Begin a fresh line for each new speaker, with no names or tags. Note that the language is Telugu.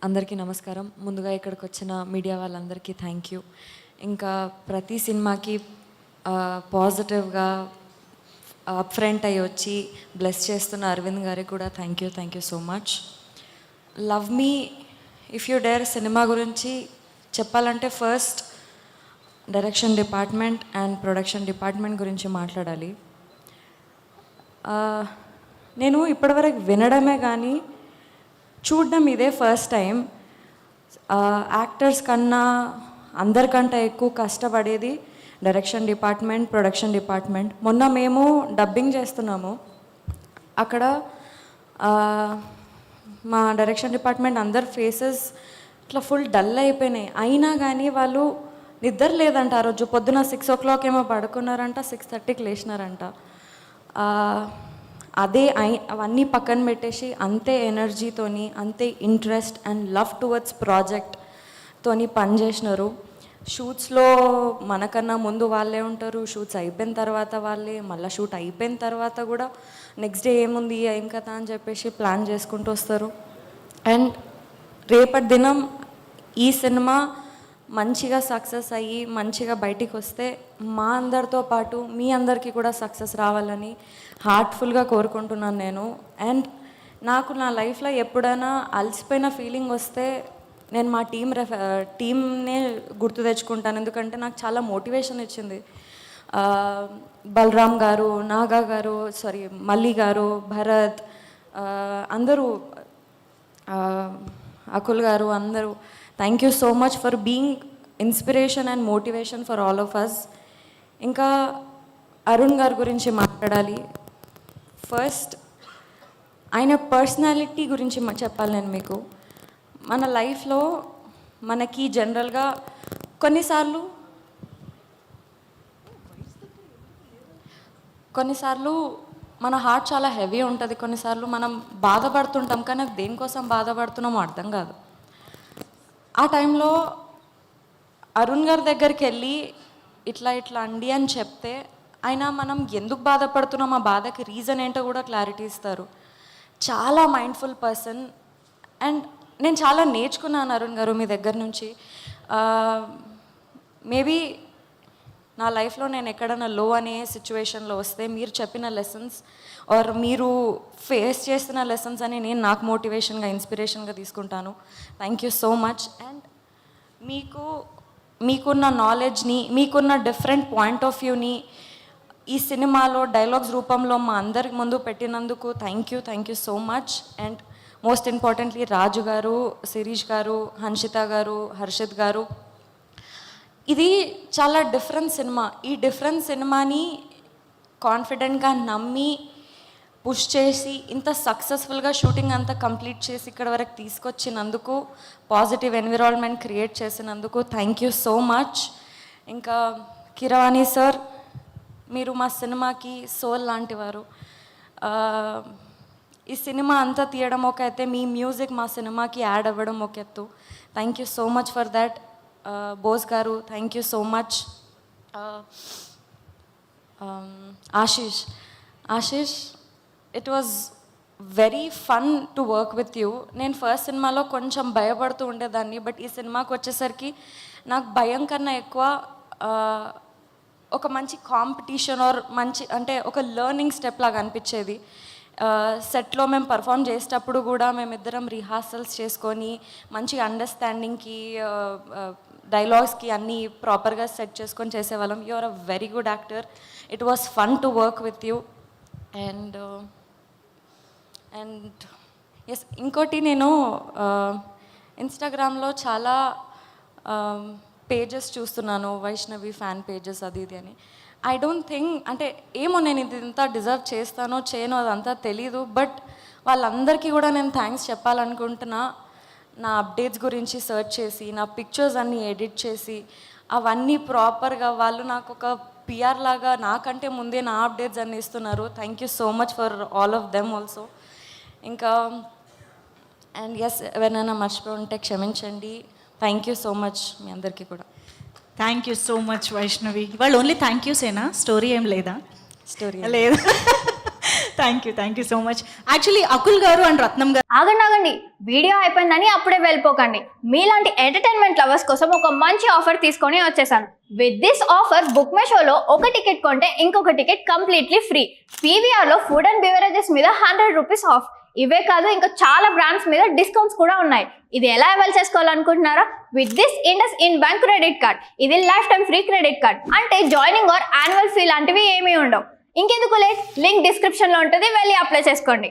అందరికీ నమస్కారం. ముందుగా ఇక్కడికి వచ్చిన మీడియా వాళ్ళందరికీ థ్యాంక్ యూ. ఇంకా ప్రతి సినిమాకి పాజిటివ్గా అప్ ఫ్రంట్ అయ్యి వచ్చి బ్లెస్ చేస్తున్న అరవింద్ గారికి కూడా thank you so much. Love me if you dare cinema గురించి చెప్పాలంటే first direction department and production department గురించి మాట్లాడాలి. నేను ఇప్పటివరకు వినడమే కానీ చూడడం ఇదే ఫస్ట్ టైం. యాక్టర్స్ కన్నా అందరికంటే ఎక్కువ కష్టపడేది డైరెక్షన్ డిపార్ట్మెంట్, ప్రొడక్షన్ డిపార్ట్మెంట్. మొన్న మేము డబ్బింగ్ చేస్తున్నాము, అక్కడ మా డైరెక్షన్ డిపార్ట్మెంట్ అందరి ఫేసెస్ ఇట్లా ఫుల్ డల్ అయిపోయినాయి. అయినా కానీ వాళ్ళు నిద్ర లేదంట. ఆ రోజు పొద్దున 6 o'clock ఏమో పడుకున్నారంట, 6:30కి లేచినారంట. అవన్నీ పక్కన పెట్టేసి అంతే ఎనర్జీతోని, అంతే ఇంట్రెస్ట్ అండ్ లవ్ టువర్డ్స్ ప్రాజెక్ట్తోని పనిచేసినారు. షూట్స్లో మనకన్నా ముందు వాళ్ళే ఉంటారు, షూట్స్ అయిపోయిన తర్వాత వాళ్ళే, మళ్ళీ షూట్ అయిపోయిన తర్వాత కూడా నెక్స్ట్ డే ఏముంది ఏం కదా అని చెప్పేసి ప్లాన్ చేసుకుంటూ వస్తారు. అండ్ రేపటి దినం ఈ సినిమా మంచిగా సక్సెస్ అయ్యి మంచిగా బయటికి వస్తే మా అందరితో పాటు మీ అందరికీ కూడా సక్సెస్ రావాలని హార్ట్ఫుల్గా కోరుకుంటున్నాను నేను. అండ్ నాకు నా లైఫ్లో ఎప్పుడైనా అలసిపోయిన ఫీలింగ్ వస్తే నేను మా టీమ్నే గుర్తు తెచ్చుకుంటాను. ఎందుకంటే నాకు చాలా మోటివేషన్ ఇచ్చింది. బలరామ్ గారు, నాగా గారు, మల్లి గారు, భరత్, అందరూ, అకుల్ గారు, అందరూ thank you so much for being inspiration and motivation for all of us. ఇంకా అరుణ్ గారి గురించి మాట్లాడాలి. ఫస్ట్ ఆయన పర్సనాలిటీ గురించి చెప్పాలి నేను మీకు. మన లైఫ్లో మనకి జనరల్గా కొన్నిసార్లు మన హార్ట్ చాలా హెవీ ఉంటుంది. కొన్నిసార్లు మనం బాధపడుతుంటాం, కానీ దేనికోసం బాధపడుతున్నామో అర్థం కాదు. ఆ టైంలో అరుణ్ గారి దగ్గరికి వెళ్ళి ఇట్లా అండి అని చెప్తే ఆయన మనం ఎందుకు బాధపడుతున్నాం, ఆ బాధకి రీజన్ ఏంటో కూడా క్లారిటీ ఇస్తారు. చాలా మైండ్ఫుల్ పర్సన్. అండ్ నేను చాలా నేర్చుకున్నాను అరుణ్ గారు మీ దగ్గర నుంచి. మేబీ నా లైఫ్లో నేను ఎక్కడైనా లో అనే సిచ్యువేషన్లో వస్తే మీరు చెప్పిన లెసన్స్ ఆర్ మీరు ఫేస్ చేస్తున్న లెసన్స్ అని నేను నాకు మోటివేషన్గా, ఇన్స్పిరేషన్గా తీసుకుంటాను. Thank you so much. And మీకున్న నాలెడ్జ్ని, మీకున్న డిఫరెంట్ పాయింట్ ఆఫ్ వ్యూని ఈ సినిమాలో డైలాగ్స్ రూపంలో మా అందరి ముందు పెట్టినందుకు thank you so much. And most importantly Raju garu, Shirish గారు, హన్షిత గారు, హర్షిత్ గారు, ఇది చాలా డిఫరెంట్ సినిమా. ఈ డిఫరెంట్ సినిమాని కాన్ఫిడెంట్గా నమ్మి పుష్ చేసి ఇంత సక్సెస్ఫుల్గా షూటింగ్ అంతా కంప్లీట్ చేసి ఇక్కడ వరకు తీసుకొచ్చినందుకు, పాజిటివ్ ఎన్విరాన్మెంట్ క్రియేట్ చేసినందుకు థ్యాంక్ యూ సో మచ్. ఇంకా కిరవాణి సార్, మీరు మా సినిమాకి సోల్ లాంటివారు. ఈ సినిమా అంతా తీయడం ఒక ఎత్తే, మీ మ్యూజిక్ మా సినిమాకి యాడ్ అవ్వడం ఒక ఎత్తు. Thank you so much for that. Bose garu, thank you so much. Ashish, it was very fun to work with you. నేను ఫస్ట్ సినిమాలో కొంచెం భయపడుతూ ఉండేదాన్ని, బట్ ఈ సినిమాకి వచ్చేసరికి నాకు భయం కన్నా ఎక్కువ ఒక మంచి కాంపిటీషన్ ఆర్ మంచి అంటే ఒక లెర్నింగ్ స్టెప్ లాగా అనిపించేది. సెట్లో మేము పర్ఫామ్ చేసేటప్పుడు కూడా మేమిద్దరం రిహార్సల్స్ చేసుకొని మంచి అండర్స్టాండింగ్కి, డైలాగ్స్కి అన్నీ ప్రాపర్గా సెట్ చేసుకొని చేసేవాళ్ళం. You are a very good actor. It was fun to work with you. And yes, ఇంకోటి, నేను ఇన్స్టాగ్రామ్లో చాలా పేజెస్ చూస్తున్నాను, వైష్ణవి ఫ్యాన్ పేజెస్ అది ఇది అని. ఐ డోంట్ థింక్, అంటే ఏమో నేను ఇది ఇంత డిజర్వ్ చేస్తానో చేయనో అదంతా తెలీదు, బట్ వాళ్ళందరికీ కూడా నేను థ్యాంక్స్ చెప్పాలనుకుంటున్నా. నా అప్డేట్స్ గురించి సెర్చ్ చేసి, నా పిక్చర్స్ అన్నీ ఎడిట్ చేసి, అవన్నీ ప్రాపర్గా వాళ్ళు నాకు ఒక పిఆర్ లాగా నాకంటే ముందే నా అప్డేట్స్ అన్నీ ఇస్తున్నారు. Thank you so much for all of them also. ఇంకా అండ్ ఎస్, ఎవరైనా మర్చిపోయి ఉంటే క్షమించండి. థ్యాంక్ యూ సో మచ్ మీ అందరికీ కూడా.
Thank you so much Vaishnavi. వాళ్ళు ఓన్లీ థ్యాంక్ యూసేనా, స్టోరీ ఏం లేదా?
స్టోరీ
లేదు. Thank you so much. Actually Akul గారు అండ్ రత్నం గారు
ఆగండి వీడియో అయిపోయిందని అప్పుడే వెళ్ళిపోకండి. మీలాంటి ఎంటర్టైన్మెంట్ లవర్స్ కోసం ఒక మంచి ఆఫర్ తీసుకొని వచ్చేసాను. With this offer book my షోలో ఒక టికెట్ కొంటే ఇంకొక టికెట్ కంప్లీట్లీ ఫ్రీ. పీవీఆర్లో ఫుడ్ అండ్ బెవరేజెస్ మీద 100 రూపీస్ ఆఫ్. ఇవే కాదు ఇంకా చాలా బ్రాండ్స్ మీద డిస్కౌంట్స్ కూడా ఉన్నాయి. ఇది ఎలా అవైల్ చేసుకోవాలనుకుంటున్నారా? With this IndusInd bank credit card. ఇది lifetime free credit card. అంటే జాయినింగ్ ఆర్ యాన్యువల్ ఫీ లాంటివి ఏమీ ఉండవు. ఇంకెందుకు లేట్, లింక్ డిస్క్రిప్షన్లో ఉంటుంది, వెళ్ళి అప్లై చేసుకోండి.